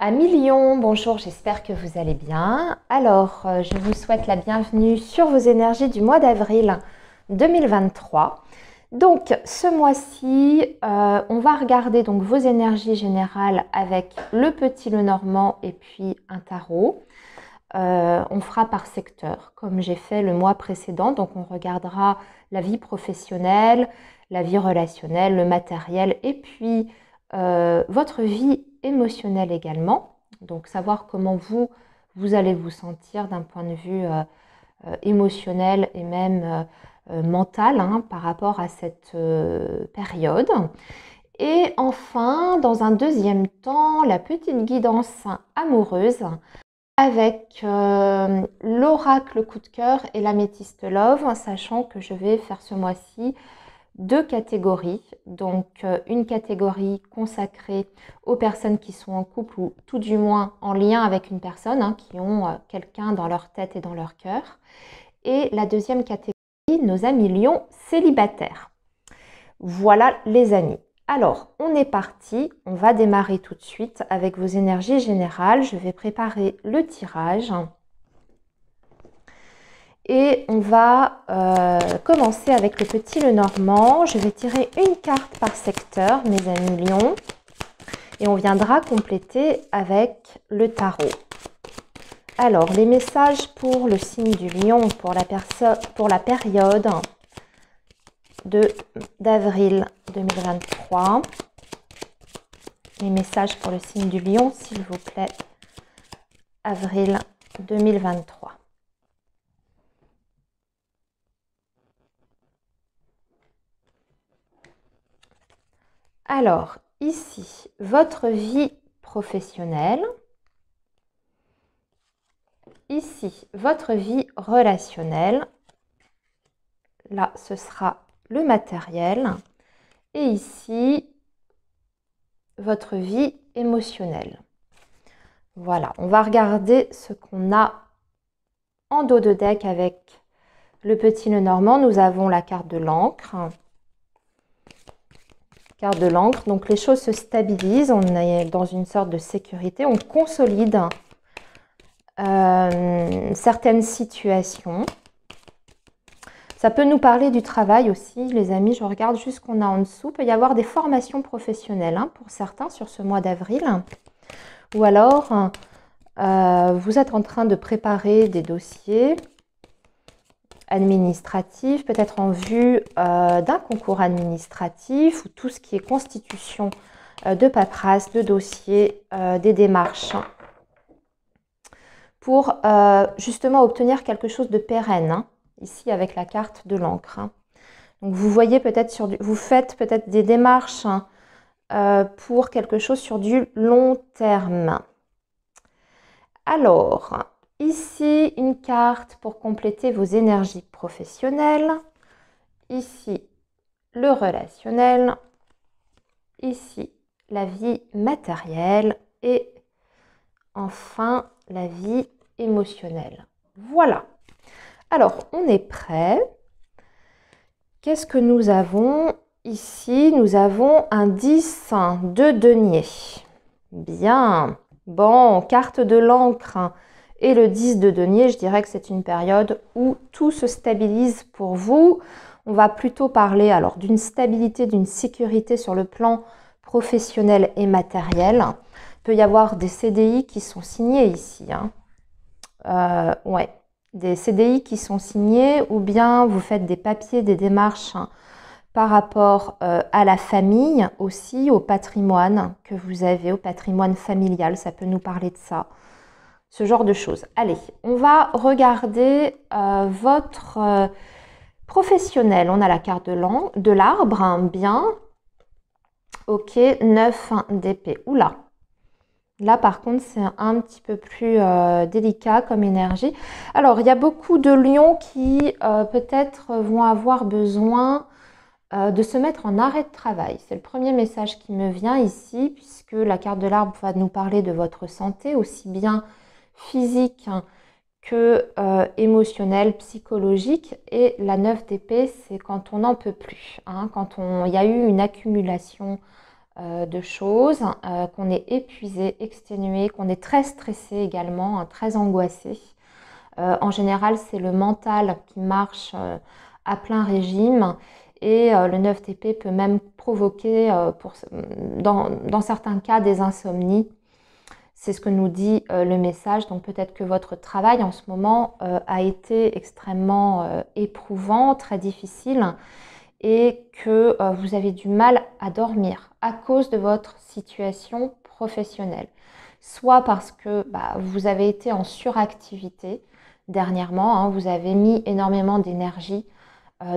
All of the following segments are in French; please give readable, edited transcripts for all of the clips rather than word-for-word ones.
Amis Lion, bonjour, j'espère que vous allez bien. Alors, je vous souhaite la bienvenue sur vos énergies du mois d'avril 2023. Donc, ce mois-ci, on va regarder donc vos énergies générales avec le petit Lenormand et puis un tarot. On fera par secteur, comme j'ai fait le mois précédent. Donc, on regardera la vie professionnelle, la vie relationnelle, le matériel et puis votre vie émotionnelle également. Donc, savoir comment vous allez vous sentir d'un point de vue émotionnel et même mental par rapport à cette période. Et enfin, dans un deuxième temps, la petite guidance amoureuse avec l'oracle coup de cœur et l'améthyste love, sachant que je vais faire ce mois-ci deux catégories. Donc une catégorie consacrée aux personnes qui sont en couple ou tout du moins en lien avec une personne, qui ont quelqu'un dans leur tête et dans leur cœur. Et la deuxième catégorie, nos amis lions célibataires. Voilà les amis. Alors, on est parti, on va démarrer tout de suite avec vos énergies générales. Je vais préparer le tirage. Et on va commencer avec le petit Lenormand. Je vais tirer une carte par secteur, mes amis lions. Et on viendra compléter avec le tarot. Alors, les messages pour le signe du lion, pour la période d'avril 2023. Les messages pour le signe du lion, s'il vous plaît. Avril 2023. Alors, ici, votre vie professionnelle. Ici, votre vie relationnelle. Là, ce sera le matériel. Et ici, votre vie émotionnelle. Voilà, on va regarder ce qu'on a en dos de deck avec le petit Lenormand. Nous avons la carte de l'encre. Carte de l'encre, donc les choses se stabilisent, on est dans une sorte de sécurité, on consolide certaines situations. Ça peut nous parler du travail aussi, les amis, je regarde juste ce qu'on a en dessous. Il peut y avoir des formations professionnelles pour certains sur ce mois d'avril. Ou alors, vous êtes en train de préparer des dossiers administratif, peut-être en vue d'un concours administratif ou tout ce qui est constitution de paperasse, de dossiers, des démarches pour justement obtenir quelque chose de pérenne, ici avec la carte de l'encre. Donc vous voyez peut-être vous faites peut-être des démarches pour quelque chose sur du long terme. Alors, ici, une carte pour compléter vos énergies professionnelles. Ici, le relationnel. Ici, la vie matérielle. Et enfin, la vie émotionnelle. Voilà. Alors, on est prêt. Qu'est-ce que nous avons ici? Nous avons un 10 de denier. Bien. Bon, carte de l'encre et le 10 de denier, je dirais que c'est une période où tout se stabilise pour vous. On va plutôt parler alors d'une stabilité, d'une sécurité sur le plan professionnel et matériel. Il peut y avoir des CDI qui sont signés ici. Ouais, des CDI qui sont signés ou bien vous faites des papiers, des démarches par rapport à la famille aussi, au patrimoine que vous avez, au patrimoine familial, ça peut nous parler de ça, ce genre de choses. Allez, on va regarder votre professionnel. On a la carte de l'arbre, bien. Ok, 9 d'épée. Oula, là par contre c'est un petit peu plus délicat comme énergie. Alors, il y a beaucoup de lions qui peut-être vont avoir besoin de se mettre en arrêt de travail. C'est le premier message qui me vient ici, puisque la carte de l'arbre va nous parler de votre santé, aussi bien physique que émotionnelle, psychologique. Et la 9 d'épée, c'est quand on n'en peut plus, quand il y a eu une accumulation de choses, qu'on est épuisé, exténué, qu'on est très stressé également, hein, très angoissé. En général, c'est le mental qui marche à plein régime et le 9 d'épée peut même provoquer, dans certains cas, des insomnies. C'est ce que nous dit le message. Donc peut-être que votre travail en ce moment a été extrêmement éprouvant, très difficile et que vous avez du mal à dormir à cause de votre situation professionnelle. Soit parce que vous avez été en suractivité dernièrement, hein, vous avez mis énormément d'énergie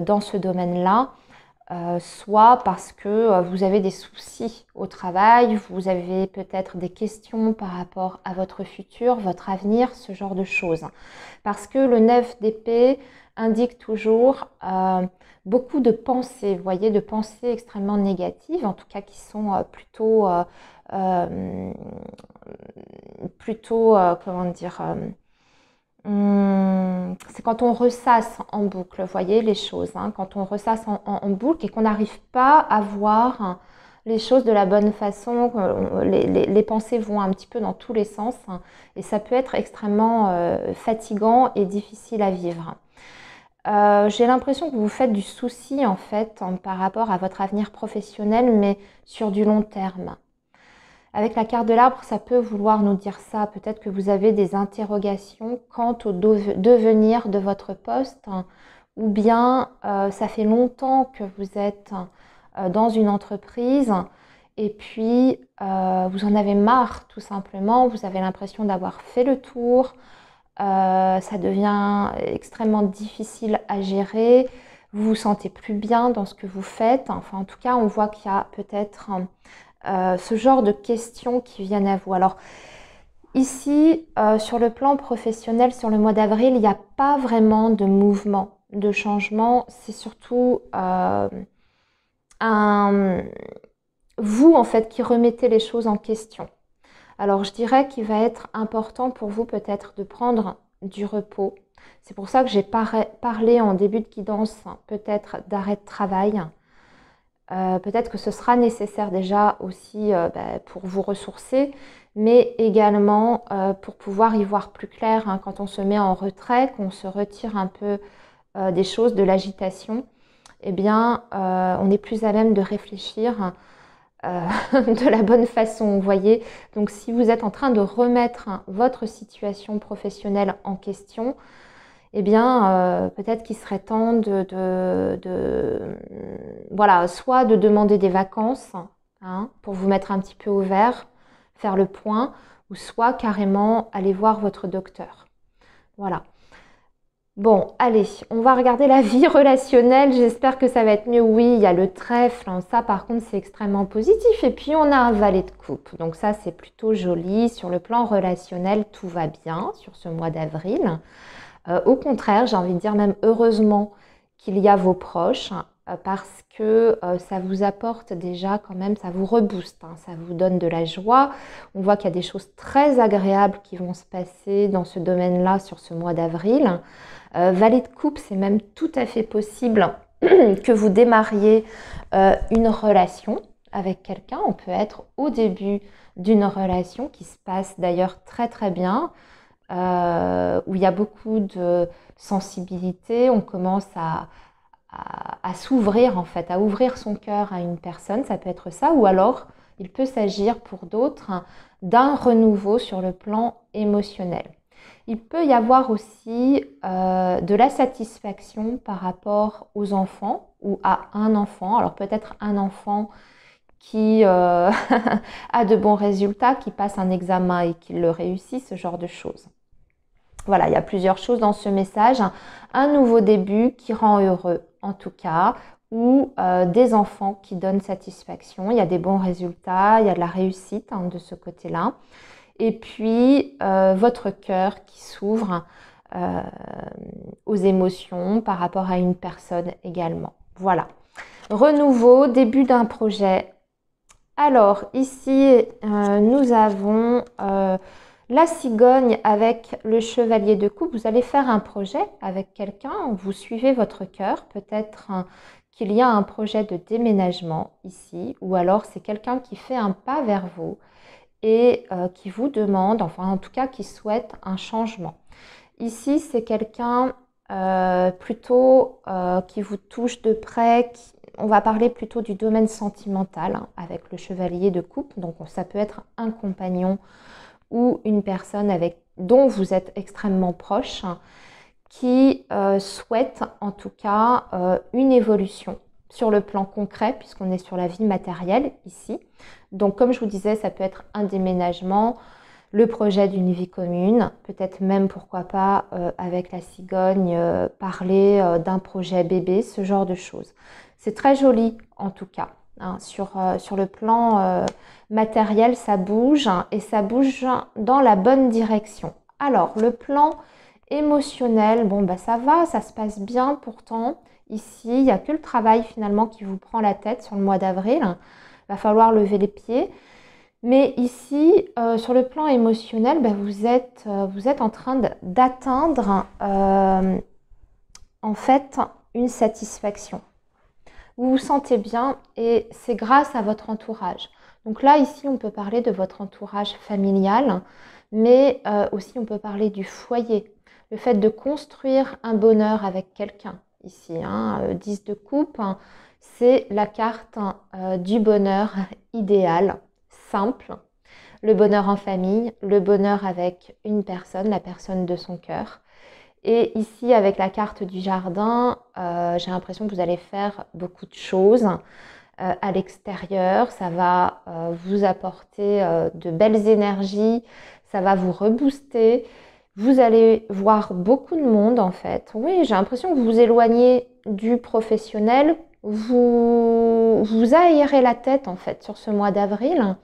dans ce domaine-là, soit parce que vous avez des soucis au travail, vous avez peut-être des questions par rapport à votre futur, votre avenir, ce genre de choses. Parce que le 9 d'épée indique toujours beaucoup de pensées, vous voyez, de pensées extrêmement négatives, en tout cas qui sont plutôt, comment dire, c'est quand on ressasse en boucle, vous voyez, les choses, hein, quand on ressasse en boucle et qu'on n'arrive pas à voir les choses de la bonne façon, les pensées vont un petit peu dans tous les sens, hein, et ça peut être extrêmement fatigant et difficile à vivre. J'ai l'impression que vous faites du souci en fait par rapport à votre avenir professionnel, mais sur du long terme. Avec la carte de l'arbre, ça peut vouloir nous dire ça. Peut-être que vous avez des interrogations quant au devenir de votre poste, hein, ou bien ça fait longtemps que vous êtes dans une entreprise et puis vous en avez marre tout simplement. Vous avez l'impression d'avoir fait le tour. Ça devient extrêmement difficile à gérer. Vous vous sentez plus bien dans ce que vous faites. Enfin, en tout cas, on voit qu'il y a peut-être ce genre de questions qui viennent à vous. Alors ici, sur le plan professionnel, sur le mois d'avril, il n'y a pas vraiment de mouvement, de changement. C'est surtout vous, en fait, qui remettez les choses en question. Alors je dirais qu'il va être important pour vous peut-être de prendre du repos. C'est pour ça que j'ai parlé en début de guidance peut-être d'arrêt de travail. Peut-être que ce sera nécessaire déjà aussi pour vous ressourcer, mais également pour pouvoir y voir plus clair, hein, quand on se met en retrait, qu'on se retire un peu des choses, de l'agitation, eh bien on est plus à même de réfléchir de la bonne façon, vous voyez. Donc si vous êtes en train de remettre votre situation professionnelle en question, eh bien, peut-être qu'il serait temps voilà, soit de demander des vacances, hein, pour vous mettre un petit peu au vert, faire le point, ou soit carrément aller voir votre docteur. Voilà. Bon, allez, on va regarder la vie relationnelle. J'espère que ça va être mieux. Oui, il y a le trèfle, hein, ça par contre c'est extrêmement positif. Et puis on a un valet de coupe, donc ça c'est plutôt joli. Sur le plan relationnel, tout va bien sur ce mois d'avril. Au contraire, j'ai envie de dire même heureusement qu'il y a vos proches, parce que ça vous apporte déjà quand même, ça vous rebooste, hein, ça vous donne de la joie. On voit qu'il y a des choses très agréables qui vont se passer dans ce domaine-là sur ce mois d'avril. Valet de coupe, c'est même tout à fait possible que vous démarriez une relation avec quelqu'un. On peut être au début d'une relation qui se passe d'ailleurs très très bien, où il y a beaucoup de sensibilité, on commence à s'ouvrir en fait, à ouvrir son cœur à une personne, ça peut être ça, ou alors il peut s'agir pour d'autres d'un renouveau sur le plan émotionnel. Il peut y avoir aussi de la satisfaction par rapport aux enfants ou à un enfant, alors peut-être un enfant qui a de bons résultats, qui passe un examen et qui le réussit, ce genre de choses. Voilà, il y a plusieurs choses dans ce message. Un nouveau début qui rend heureux, en tout cas, ou des enfants qui donnent satisfaction. Il y a des bons résultats, il y a de la réussite, hein, de ce côté-là. Et puis, votre cœur qui s'ouvre aux émotions par rapport à une personne également. Voilà. Renouveau, début d'un projet. Alors, ici, nous avons la cigogne avec le chevalier de coupe. Vous allez faire un projet avec quelqu'un, vous suivez votre cœur, peut-être qu'il y a un projet de déménagement ici, ou alors c'est quelqu'un qui fait un pas vers vous et qui vous demande, enfin en tout cas qui souhaite un changement. Ici, c'est quelqu'un plutôt qui vous touche de près. On va parler plutôt du domaine sentimental hein, avec le chevalier de coupe. Donc ça peut être un compagnon ou une personne dont vous êtes extrêmement proche hein, qui souhaite en tout cas une évolution sur le plan concret puisqu'on est sur la vie matérielle ici. Donc comme je vous disais, ça peut être un déménagement, le projet d'une vie commune, peut-être même, pourquoi pas, avec la cigogne, parler d'un projet bébé, ce genre de choses. C'est très joli, en tout cas. Hein, sur le plan matériel, ça bouge hein, et ça bouge dans la bonne direction. Alors, le plan émotionnel, bon, bah, ça va, ça se passe bien pourtant. Ici, il n'y a que le travail, finalement, qui vous prend la tête sur le mois d'avril. Il va falloir lever les pieds. Mais ici, sur le plan émotionnel, ben, vous êtes en train d'atteindre en fait une satisfaction. Vous vous sentez bien et c'est grâce à votre entourage. Donc là, ici, on peut parler de votre entourage familial, mais aussi on peut parler du foyer. Le fait de construire un bonheur avec quelqu'un. Ici, hein, 10 de coupe, hein, c'est la carte du bonheur idéal. Simple, le bonheur en famille, le bonheur avec une personne, la personne de son cœur. Et ici, avec la carte du jardin, j'ai l'impression que vous allez faire beaucoup de choses à l'extérieur. Ça va vous apporter de belles énergies, ça va vous rebooster. Vous allez voir beaucoup de monde en fait. Oui, j'ai l'impression que vous vous éloignez du professionnel. Vous aérez la tête en fait sur ce mois d'avril.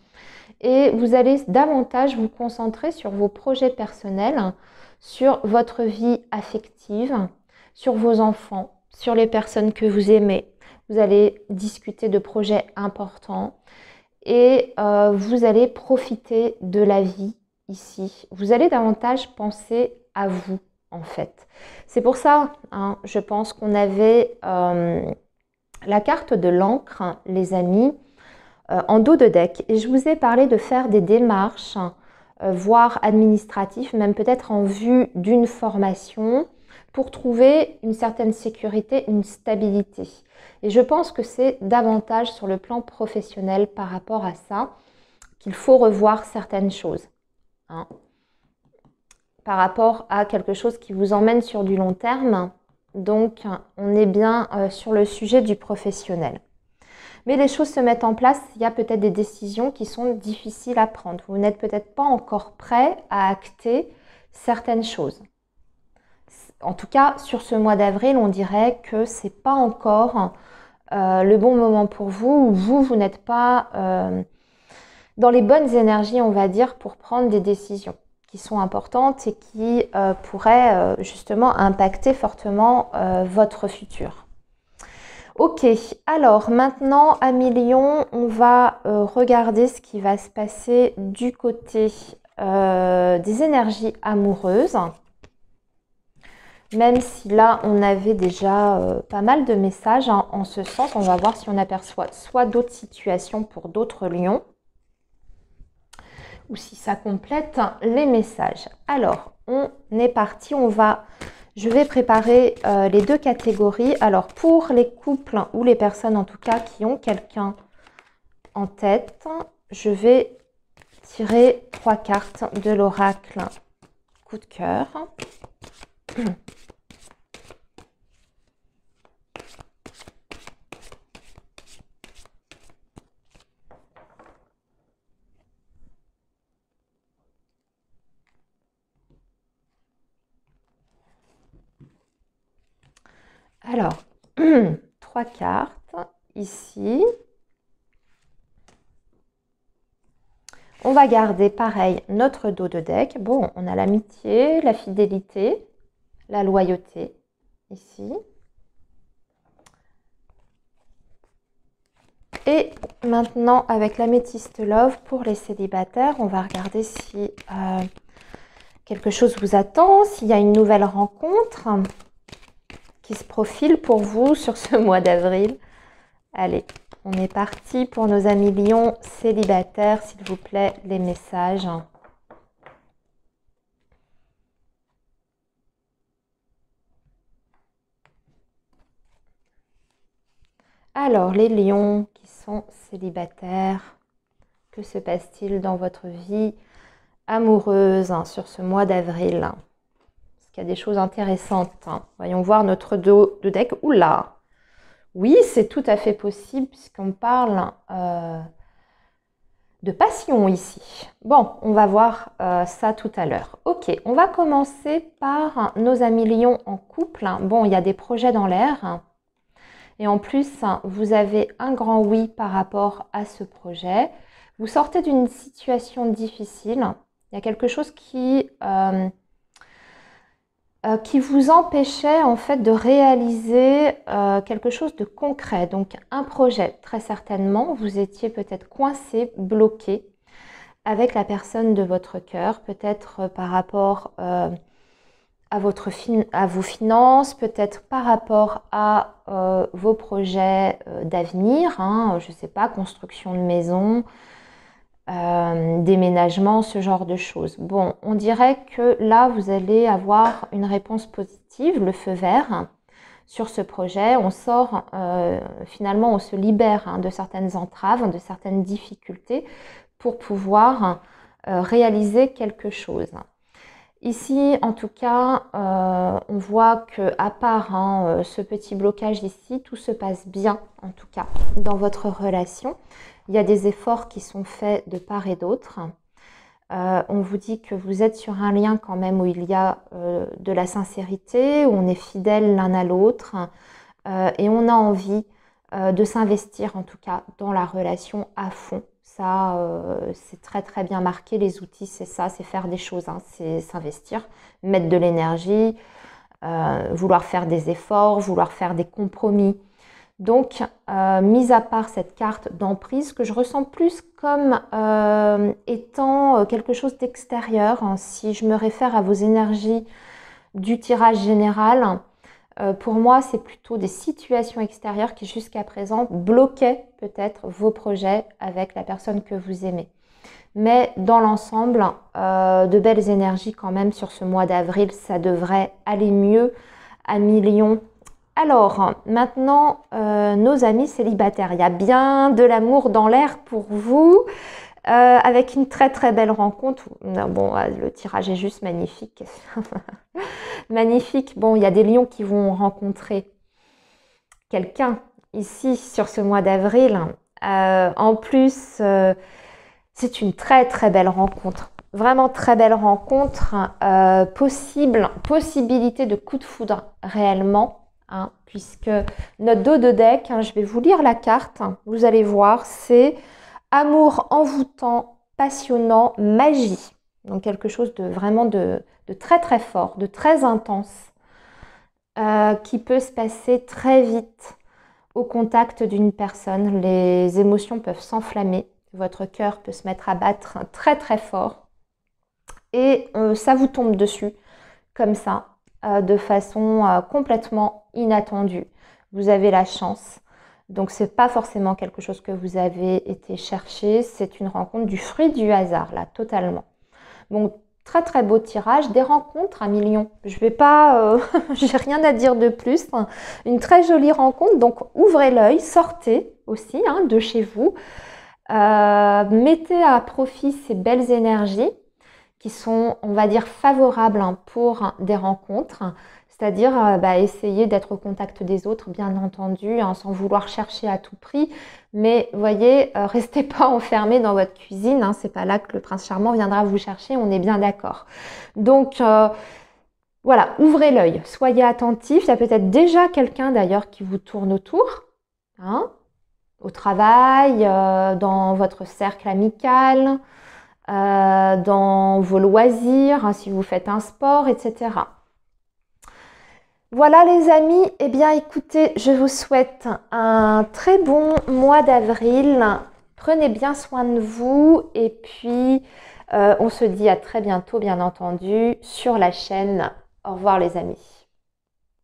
Et vous allez davantage vous concentrer sur vos projets personnels, sur votre vie affective, sur vos enfants, sur les personnes que vous aimez. Vous allez discuter de projets importants et vous allez profiter de la vie ici. Vous allez davantage penser à vous en fait. C'est pour ça, hein, je pense qu'on avait la carte de l'encre, les amis, en dos de deck. Et je vous ai parlé de faire des démarches, voire administratives, même peut-être en vue d'une formation, pour trouver une certaine sécurité, une stabilité. Et je pense que c'est davantage sur le plan professionnel par rapport à ça qu'il faut revoir certaines choses. Hein. Par rapport à quelque chose qui vous emmène sur du long terme. Donc, on est bien sur le sujet du professionnel. Mais les choses se mettent en place, il y a peut-être des décisions qui sont difficiles à prendre. Vous n'êtes peut-être pas encore prêt à acter certaines choses. En tout cas, sur ce mois d'avril, on dirait que ce n'est pas encore le bon moment pour vous, ou vous n'êtes pas dans les bonnes énergies, on va dire, pour prendre des décisions qui sont importantes et qui pourraient justement impacter fortement votre futur. Ok, alors maintenant, amis Lion, on va regarder ce qui va se passer du côté des énergies amoureuses. Même si là, on avait déjà pas mal de messages hein, en ce sens. On va voir si on aperçoit soit d'autres situations pour d'autres lions ou si ça complète les messages. Alors, on est parti. Je vais préparer les deux catégories. Alors, pour les couples ou les personnes en tout cas qui ont quelqu'un en tête, je vais tirer 3 cartes de l'oracle coup de cœur. Alors, 3 cartes ici. On va garder pareil notre dos de deck. Bon, on a l'amitié, la fidélité, la loyauté ici. Et maintenant, avec l'améthyste love pour les célibataires, on va regarder si quelque chose vous attend, s'il y a une nouvelle rencontre qui se profile pour vous sur ce mois d'avril. Allez, on est parti pour nos amis lions célibataires, s'il vous plaît, les messages. Alors, les lions qui sont célibataires, que se passe-t-il dans votre vie amoureuse sur ce mois d'avril? Est-ce qu'il y a des choses intéressantes? Voyons voir notre dos de deck. Oula! Oui, c'est tout à fait possible puisqu'on parle de passion ici. Bon, on va voir ça tout à l'heure. Ok, on va commencer par nos amis lions en couple. Bon, il y a des projets dans l'air. Et en plus, vous avez un grand oui par rapport à ce projet. Vous sortez d'une situation difficile. Il y a quelque chose qui vous empêchait en fait de réaliser quelque chose de concret. Donc un projet, très certainement. Vous étiez peut-être coincé, bloqué avec la personne de votre cœur, peut-être par rapport à vos finances, peut-être par rapport à vos projets d'avenir, je ne sais pas, construction de maison, déménagement, ce genre de choses. Bon, on dirait que là, vous allez avoir une réponse positive, le feu vert sur ce projet. On sort, finalement, on se libère de certaines entraves, de certaines difficultés pour pouvoir réaliser quelque chose. Ici, en tout cas, on voit que à part ce petit blocage ici, tout se passe bien, en tout cas, dans votre relation. Il y a des efforts qui sont faits de part et d'autre. On vous dit que vous êtes sur un lien quand même où il y a de la sincérité, où on est fidèle l'un à l'autre et on a envie de s'investir, en tout cas, dans la relation à fond. Ça, c'est très très bien marqué. Les outils, c'est ça, c'est faire des choses, c'est s'investir, mettre de l'énergie, vouloir faire des efforts, vouloir faire des compromis. Donc, mis à part cette carte d'emprise, que je ressens plus comme étant quelque chose d'extérieur, si je me réfère à vos énergies du tirage général, pour moi, c'est plutôt des situations extérieures qui jusqu'à présent bloquaient peut-être vos projets avec la personne que vous aimez. Mais dans l'ensemble, de belles énergies quand même sur ce mois d'avril, ça devrait aller mieux à millions. Alors, maintenant, nos amis célibataires, il y a bien de l'amour dans l'air pour vous. Avec une très très belle rencontre. Bon, le tirage est juste magnifique. Magnifique. Bon, il y a des lions qui vont rencontrer quelqu'un ici sur ce mois d'avril. En plus, c'est une très très belle rencontre. Vraiment très belle rencontre. Possibilité de coup de foudre réellement. Puisque notre dos de deck, je vais vous lire la carte. Vous allez voir, c'est amour envoûtant, passionnant, magie. Donc quelque chose de vraiment de très très fort, de très intense, qui peut se passer très vite au contact d'une personne. Les émotions peuvent s'enflammer, votre cœur peut se mettre à battre très très fort et ça vous tombe dessus comme ça, de façon complètement inattendue. Vous avez la chance. Donc, ce n'est pas forcément quelque chose que vous avez été chercher. C'est une rencontre du fruit du hasard, là, totalement. Donc, très, très beau tirage. Des rencontres à millions. Je vais pas... j'ai rien à dire de plus. Une très jolie rencontre. Donc, ouvrez l'œil, sortez aussi de chez vous. Mettez à profit ces belles énergies qui sont, on va dire, favorables pour des rencontres. C'est-à-dire essayer d'être au contact des autres, bien entendu, sans vouloir chercher à tout prix. Mais voyez, restez pas enfermés dans votre cuisine. C'est pas là que le prince charmant viendra vous chercher, on est bien d'accord. Donc, voilà, ouvrez l'œil, soyez attentifs. Il y a peut-être déjà quelqu'un d'ailleurs qui vous tourne autour, au travail, dans votre cercle amical, dans vos loisirs, si vous faites un sport, etc. Voilà les amis, eh bien écoutez, je vous souhaite un très bon mois d'avril. Prenez bien soin de vous et puis on se dit à très bientôt bien entendu sur la chaîne. Au revoir les amis.